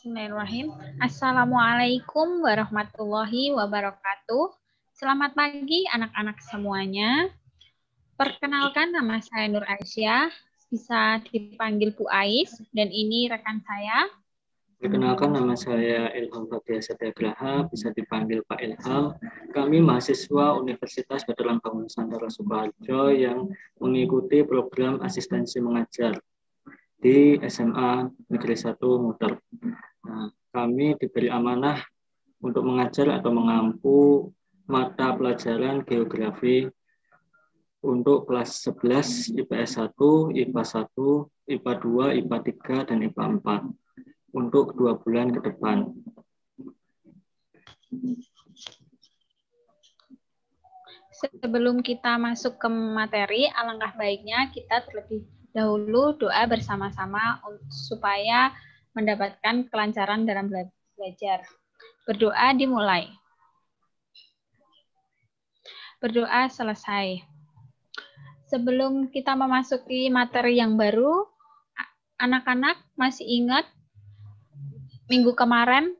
Bismillahirrahmanirrahim. Assalamualaikum warahmatullahi wabarakatuh. Selamat pagi anak-anak semuanya. Perkenalkan, nama saya Nur Aisyah, bisa dipanggil Bu Ais, dan ini rekan saya. Perkenalkan, nama saya Ilham Fathia Satyagraha, bisa dipanggil Pak Ilham. Kami mahasiswa Universitas Veteran Bangun Nusantara Sukoharjo yang mengikuti program asistensi mengajar di SMA Negeri 1 Muter. Nah, kami diberi amanah untuk mengajar atau mengampu mata pelajaran geografi untuk kelas 11, IPS 1, IPA 1, IPA 2, IPA 3, dan IPA 4 untuk 2 bulan ke depan. Sebelum kita masuk ke materi, alangkah baiknya kita terlebih dahulu doa bersama-sama supaya mendapatkan kelancaran dalam belajar. Berdoa dimulai. Berdoa selesai. Sebelum kita memasuki materi yang baru, anak-anak masih ingat minggu kemarin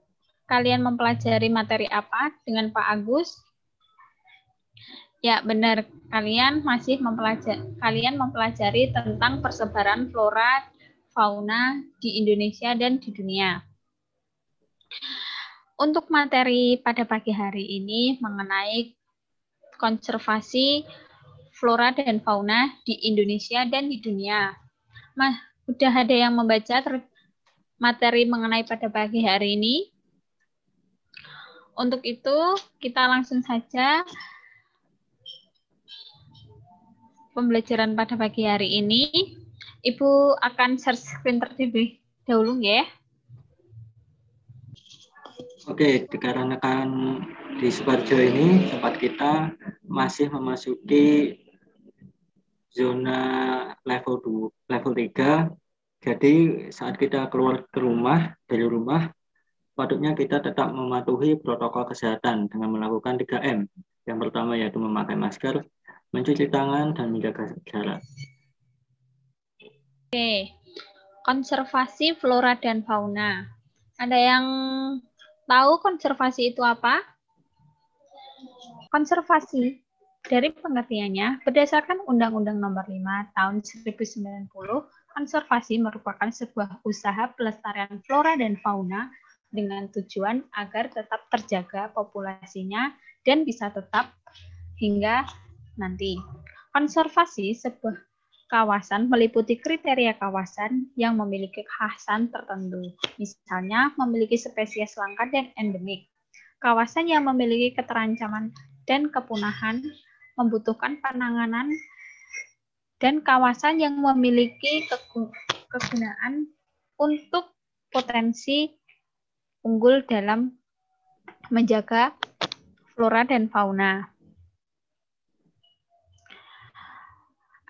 kalian mempelajari materi apa dengan Pak Agus? Ya, benar. Kalian mempelajari tentang persebaran flora fauna di Indonesia dan di dunia. Untuk materi pada pagi hari ini mengenai konservasi flora dan fauna di Indonesia dan di dunia. Udah ada yang membaca materi mengenai pada pagi hari ini? Untuk itu, kita langsung saja pembelajaran pada pagi hari ini. Ibu akan share screen terlebih dahulu ya. Oke, dikarenakan di Sukoharjo ini tempat kita masih memasuki zona level 3. Jadi saat kita keluar dari rumah, patutnya kita tetap mematuhi protokol kesehatan dengan melakukan 3M. Yang pertama yaitu memakai masker, mencuci tangan, dan menjaga jarak. Oke, konservasi flora dan fauna. Ada yang tahu konservasi itu apa? Konservasi dari pengertiannya, berdasarkan Undang-Undang Nomor 5 Tahun 1090, konservasi merupakan sebuah usaha pelestarian flora dan fauna dengan tujuan agar tetap terjaga populasinya dan bisa tetap hingga nanti. Konservasi sebuah kawasan meliputi kriteria kawasan yang memiliki kekhasan tertentu, misalnya memiliki spesies langka dan endemik. Kawasan yang memiliki keterancaman dan kepunahan membutuhkan penanganan, dan kawasan yang memiliki kegunaan untuk potensi unggul dalam menjaga flora dan fauna.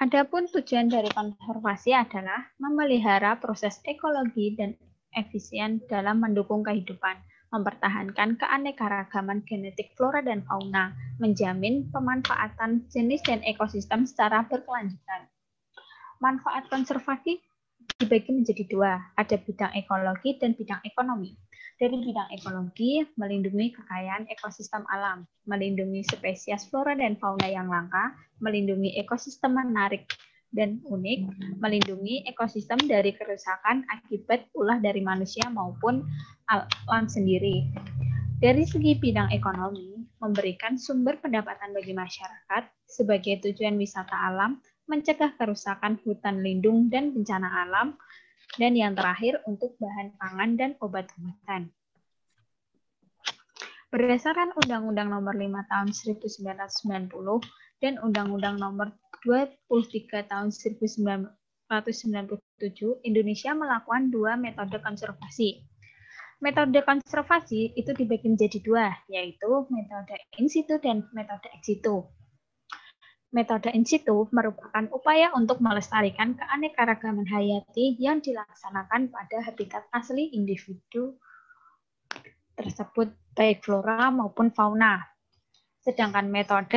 Adapun tujuan dari konservasi adalah memelihara proses ekologi dan efisien dalam mendukung kehidupan, mempertahankan keanekaragaman genetik flora dan fauna, menjamin pemanfaatan jenis dan ekosistem secara berkelanjutan. Manfaat konservasi dibagi menjadi dua, ada bidang ekologi dan bidang ekonomi. Dari bidang ekologi, melindungi kekayaan ekosistem alam, melindungi spesies flora dan fauna yang langka, melindungi ekosistem menarik dan unik, melindungi ekosistem dari kerusakan akibat ulah dari manusia maupun alam sendiri. Dari segi bidang ekonomi, memberikan sumber pendapatan bagi masyarakat sebagai tujuan wisata alam, mencegah kerusakan hutan lindung dan bencana alam, dan yang terakhir untuk bahan pangan dan obat-obatan. Berdasarkan Undang-Undang Nomor 5 Tahun 1990 dan Undang-Undang Nomor 23 Tahun 1997, Indonesia melakukan dua metode konservasi. Metode konservasi itu dibagi menjadi dua, yaitu metode in situ dan metode ex situ. Metode in situ merupakan upaya untuk melestarikan keanekaragaman hayati yang dilaksanakan pada habitat asli individu tersebut, baik flora maupun fauna. Sedangkan metode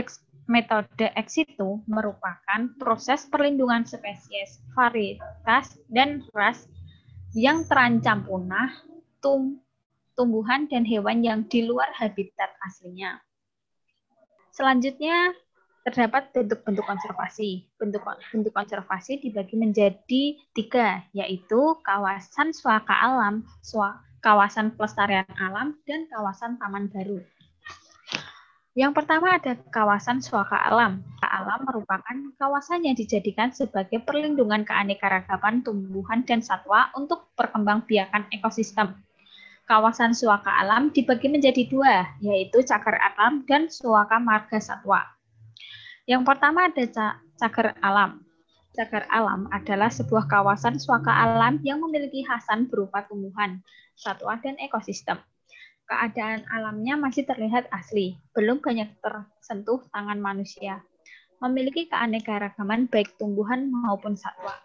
ex situ merupakan proses perlindungan spesies, varietas, dan ras yang terancam punah tumbuhan dan hewan yang di luar habitat aslinya. Selanjutnya, terdapat bentuk-bentuk konservasi. Bentuk konservasi dibagi menjadi 3, yaitu kawasan suaka alam, kawasan pelestarian alam, dan kawasan taman baru. Yang pertama ada kawasan suaka alam. Alam merupakan kawasan yang dijadikan sebagai perlindungan keanekaragaman tumbuhan dan satwa untuk perkembangbiakan ekosistem. Kawasan suaka alam dibagi menjadi 2, yaitu cagar alam dan suaka marga satwa. Yang pertama ada cagar alam. Cagar alam adalah sebuah kawasan suaka alam yang memiliki khasan berupa tumbuhan, satwa, dan ekosistem. Keadaan alamnya masih terlihat asli, belum banyak tersentuh tangan manusia. Memiliki keanekaragaman baik tumbuhan maupun satwa.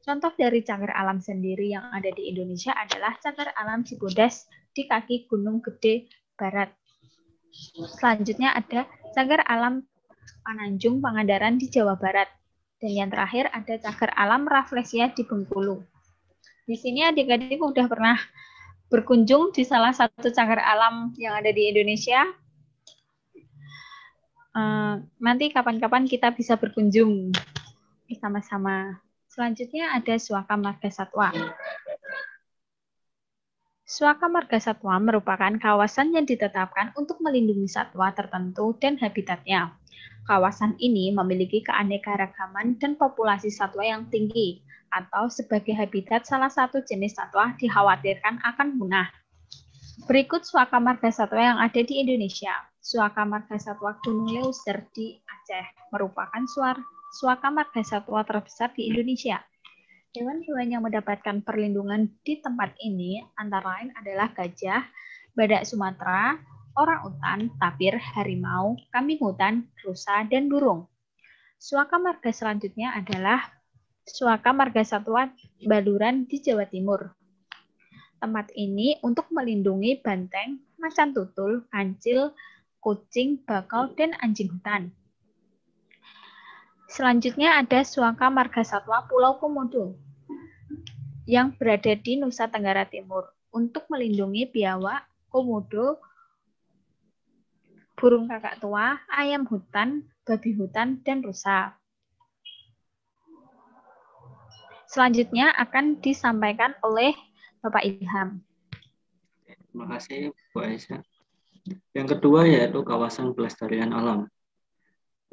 Contoh dari cagar alam sendiri yang ada di Indonesia adalah cagar alam Cibodas di kaki Gunung Gede Barat. Selanjutnya ada cagar alam Pananjung Pangandaran di Jawa Barat. Dan yang terakhir ada cagar alam Rafflesia di Bengkulu. Di sini adik-adik udah pernah berkunjung di salah satu cagar alam yang ada di Indonesia. Nanti kapan-kapan kita bisa berkunjung sama-sama. Selanjutnya ada suaka marga satwa. Suaka marga satwa merupakan kawasan yang ditetapkan untuk melindungi satwa tertentu dan habitatnya. Kawasan ini memiliki keanekaragaman dan populasi satwa yang tinggi, atau sebagai habitat salah satu jenis satwa dikhawatirkan akan punah. Berikut suaka marga satwa yang ada di Indonesia. Suaka marga satwa Gunung Leuser di Aceh merupakan suaka marga satwa terbesar di Indonesia. Hewan-hewan yang mendapatkan perlindungan di tempat ini antara lain adalah gajah, badak Sumatera, orang-utan, tapir, harimau, kambing hutan, rusa, dan burung. Suaka marga selanjutnya adalah suaka marga satwa Baluran di Jawa Timur. Tempat ini untuk melindungi banteng, macan tutul, kancil, kucing, bakau, dan anjing hutan. Selanjutnya ada suaka marga satwa Pulau Komodo yang berada di Nusa Tenggara Timur untuk melindungi biawak, komodo, burung kakak tua, ayam hutan, babi hutan, dan rusa. Selanjutnya akan disampaikan oleh Bapak Ilham. Terima kasih, Bu Aisyah. Yang kedua yaitu kawasan pelestarian alam.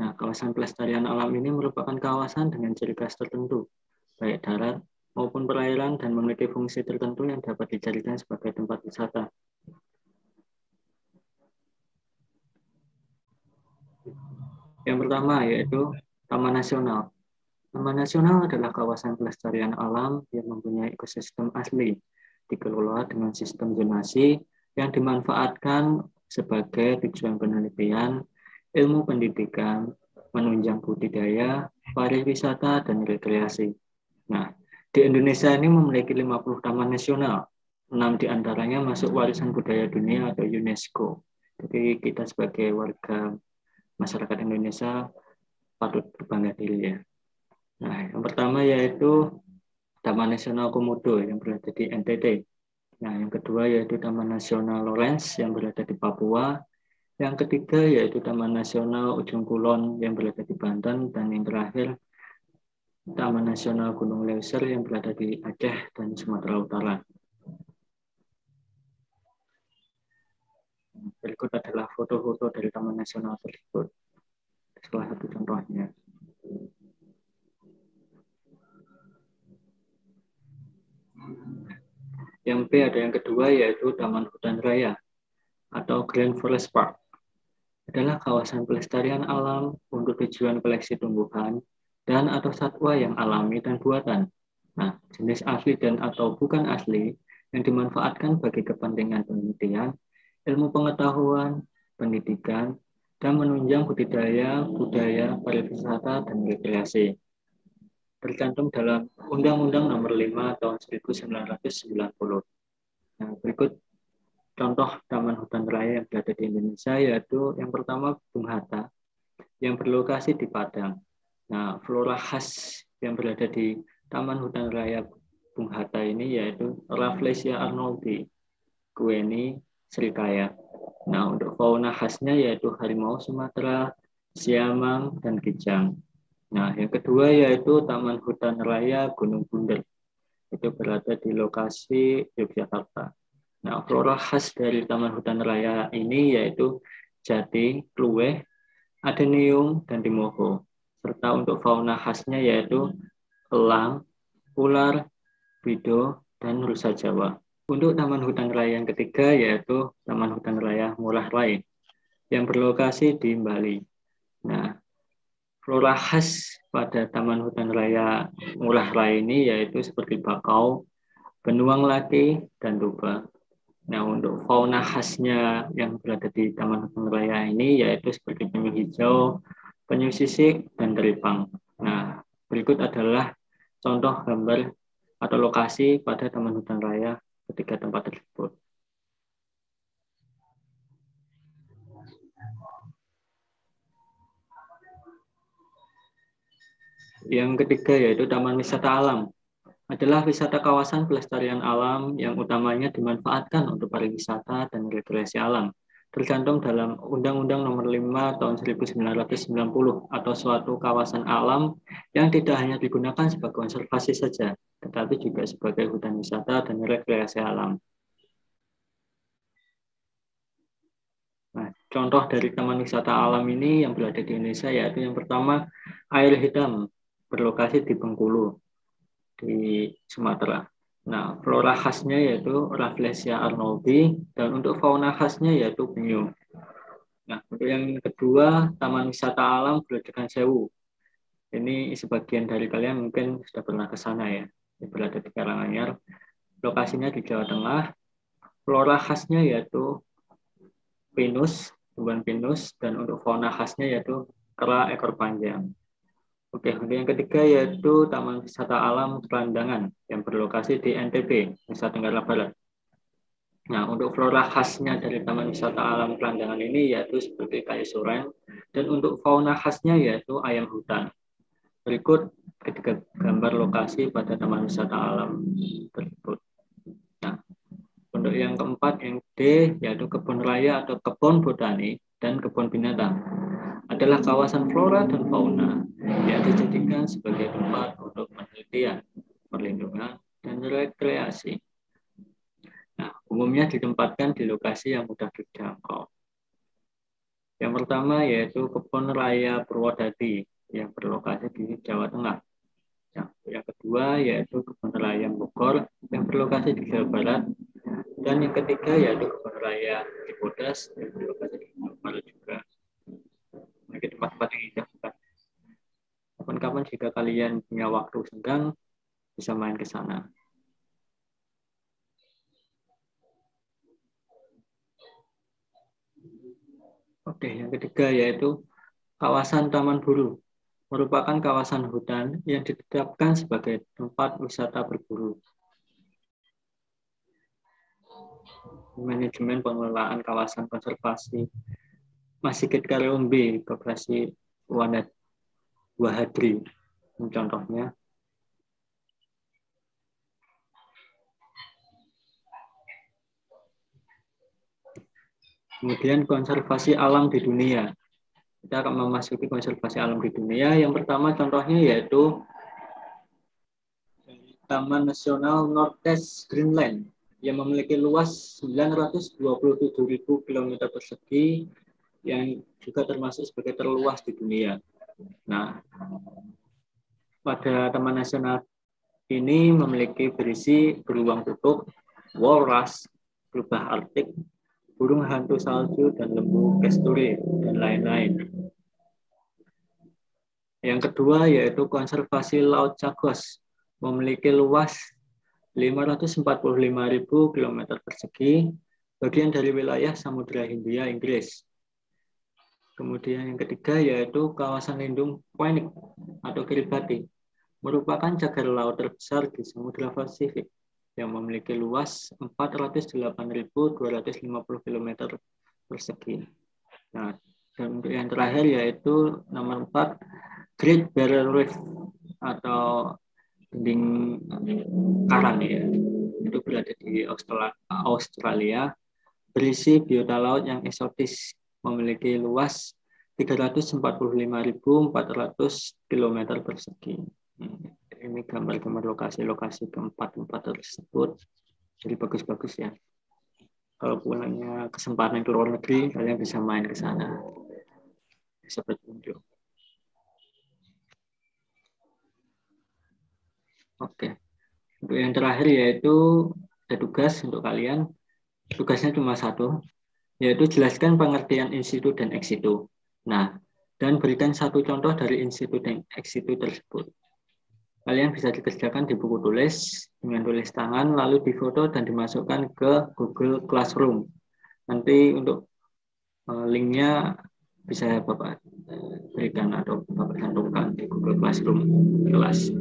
Nah, kawasan pelestarian alam ini merupakan kawasan dengan ciri khas tertentu, baik darat maupun perairan, dan memiliki fungsi tertentu yang dapat dijadikan sebagai tempat wisata. Yang pertama yaitu Taman Nasional. Taman Nasional adalah kawasan pelestarian alam yang mempunyai ekosistem asli, dikelola dengan sistem zonasi yang dimanfaatkan sebagai tujuan penelitian, ilmu pendidikan, menunjang budidaya, pariwisata, dan rekreasi. Nah, di Indonesia ini memiliki 50 taman nasional, 6 diantaranya masuk warisan budaya dunia atau UNESCO. Jadi kita sebagai warga masyarakat Indonesia patut berbangga diri ya. Nah, yang pertama yaitu Taman Nasional Komodo yang berada di NTT. Nah, yang kedua yaitu Taman Nasional Lawrence yang berada di Papua. Yang ketiga yaitu Taman Nasional Ujung Kulon yang berada di Banten. Dan yang terakhir Taman Nasional Gunung Leuser yang berada di Aceh dan Sumatera Utara. Berikut adalah foto-foto dari Taman Nasional tersebut. Salah satu contohnya. Yang B ada yang kedua yaitu Taman Hutan Raya atau Grand Forest Park. Adalah kawasan pelestarian alam untuk tujuan koleksi tumbuhan dan atau satwa yang alami dan buatan. Nah, jenis asli dan atau bukan asli yang dimanfaatkan bagi kepentingan penelitian, ilmu pengetahuan, pendidikan, dan menunjang budidaya, budaya, pariwisata, dan rekreasi. Tercantum dalam Undang-Undang Nomor 5 Tahun 1990. Nah, berikut contoh taman hutan raya yang berada di Indonesia, yaitu yang pertama Bung Hatta yang berlokasi di Padang. Nah, flora khas yang berada di Taman Hutan Raya Bung Hatta ini yaitu Rafflesia arnoldii, Gueni srikaya. Nah, untuk fauna khasnya yaitu harimau Sumatera, siamang, dan kijang. Nah, yang kedua yaitu Taman Hutan Raya Gunung Bunder. Itu berada di lokasi Yogyakarta. Nah, flora khas dari Taman Hutan Raya ini yaitu jati, kluweh, adenium, dan timoho. Serta untuk fauna khasnya yaitu elang, ular, bido, dan rusa Jawa. Untuk Taman Hutan Raya yang ketiga yaitu Taman Hutan Raya Ngurah Rai yang berlokasi di Bali. Nah, flora khas pada Taman Hutan Raya Ngurah Rai ini yaitu seperti bakau, benuang laki, dan toba. Nah, untuk fauna khasnya yang berada di Taman Hutan Raya ini yaitu seperti penyu hijau, penyu sisik, dan teripang. Nah, berikut adalah contoh gambar atau lokasi pada Taman Hutan Raya ketiga tempat tersebut. Yang ketiga yaitu Taman Wisata Alam. Adalah wisata kawasan pelestarian alam yang utamanya dimanfaatkan untuk pariwisata dan rekreasi alam. Tercantum dalam Undang-Undang Nomor 5 Tahun 1990 atau suatu kawasan alam yang tidak hanya digunakan sebagai konservasi saja, tetapi juga sebagai hutan wisata dan rekreasi alam. Nah, contoh dari taman wisata alam ini yang berada di Indonesia yaitu yang pertama Air Hitam, berlokasi di Bengkulu, di Sumatera. Nah, flora khasnya yaitu Rafflesia arnoldii dan untuk fauna khasnya yaitu penyu. Nah, untuk yang kedua, Taman Wisata Alam Grojogan Sewu. Ini sebagian dari kalian mungkin sudah pernah ke sana ya. Ini berada di Karanganyar. Lokasinya di Jawa Tengah. Flora khasnya yaitu pinus, tumbuhan pinus, dan untuk fauna khasnya yaitu kera ekor panjang. Oke, untuk yang ketiga yaitu Taman Wisata Alam Pelandangan yang berlokasi di NTB, Nusa Tenggara Barat. Nah, untuk flora khasnya dari Taman Wisata Alam Pelandangan ini yaitu seperti kayu suren, dan untuk fauna khasnya yaitu ayam hutan. Berikut ketiga gambar lokasi pada Taman Wisata Alam tersebut. Nah, untuk yang keempat, yang D, yaitu kebun raya atau kebun botani dan kebun binatang. Adalah kawasan flora dan fauna yang dijadikan sebagai tempat untuk penelitian, perlindungan, dan rekreasi. Nah, umumnya ditempatkan di lokasi yang mudah dijangkau. Yang pertama yaitu Kebun Raya Purwodadi yang berlokasi di Jawa Tengah. Yang kedua yaitu Kebun Raya Bogor yang berlokasi di Jawa Barat. Dan yang ketiga yaitu Kebun Raya Cibodas yang berlokasi di Jawa Barat juga. Bagi tempat-tempat yang indah. Kapan-kapan jika kalian punya waktu senggang, bisa main ke sana. Oke, yang ketiga yaitu kawasan Taman Buru. Merupakan kawasan hutan yang ditetapkan sebagai tempat wisata berburu. Manajemen pengelolaan kawasan konservasi Masikit Karombe, Koperasi Wahadri, contohnya. Kemudian konservasi alam di dunia. Kita akan memasuki konservasi alam di dunia. Yang pertama contohnya yaitu Taman Nasional Northeast Greenland yang memiliki luas 927.000 km persegi yang juga termasuk sebagai terluas di dunia. Nah, pada Taman Nasional ini memiliki berisi beruang kutub, walrus, rubah Arktik, burung hantu salju, dan lembu kasturi, dan lain-lain. Yang kedua yaitu konservasi Laut Chagos, memiliki luas 545.000 km persegi, bagian dari wilayah Samudra Hindia, Inggris. Kemudian yang ketiga yaitu kawasan lindung Poinik atau Kiribati, merupakan cagar laut terbesar di Samudra Pasifik yang memiliki luas 408.250 km persegi. Nah, dan untuk yang terakhir yaitu nomor 4, Great Barrier Reef atau tebing karang ya, itu berada di Australia, berisi biota laut yang eksotis, memiliki luas 345.400 km persegi. Ini gambar-gambar lokasi-lokasi tempat-tempat tersebut, jadi bagus-bagus ya. Kalau punya kesempatan ke luar negeri, kalian bisa main ke sana. Bisa berkunjung. Oke. Untuk yang terakhir yaitu ada tugas untuk kalian. Tugasnya cuma satu, yaitu jelaskan pengertian in situ dan ex situ. Nah, dan berikan satu contoh dari in situ dan ex situ tersebut. Kalian bisa dikerjakan di buku tulis dengan tulis tangan, lalu difoto dan dimasukkan ke Google Classroom. Nanti untuk linknya bisa Bapak berikan atau Bapak cantumkan di Google Classroom kelas.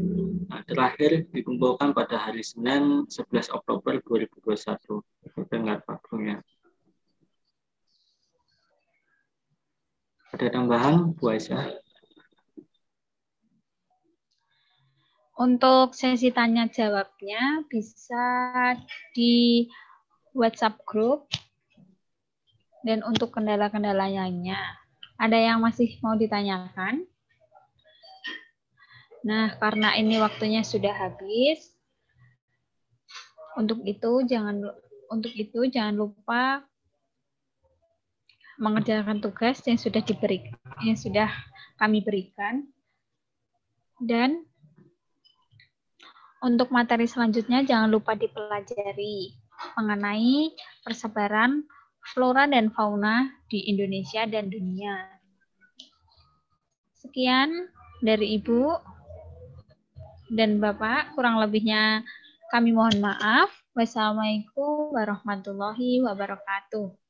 Nah, terakhir dikumpulkan pada hari Senin 11 Oktober 2021. Itu dengar Pak Bung ya. Ada tambahan Bu Aisyah? Untuk sesi tanya jawabnya bisa di WhatsApp group. Dan untuk kendala-kendala lainnya, ada yang masih mau ditanyakan? Nah, karena ini waktunya sudah habis, untuk itu jangan lupa mengerjakan tugas yang sudah kami berikan. Dan untuk materi selanjutnya jangan lupa dipelajari mengenai persebaran flora dan fauna di Indonesia dan dunia. Sekian dari Ibu dan Bapak, kurang lebihnya kami mohon maaf. Wassalamualaikum warahmatullahi wabarakatuh.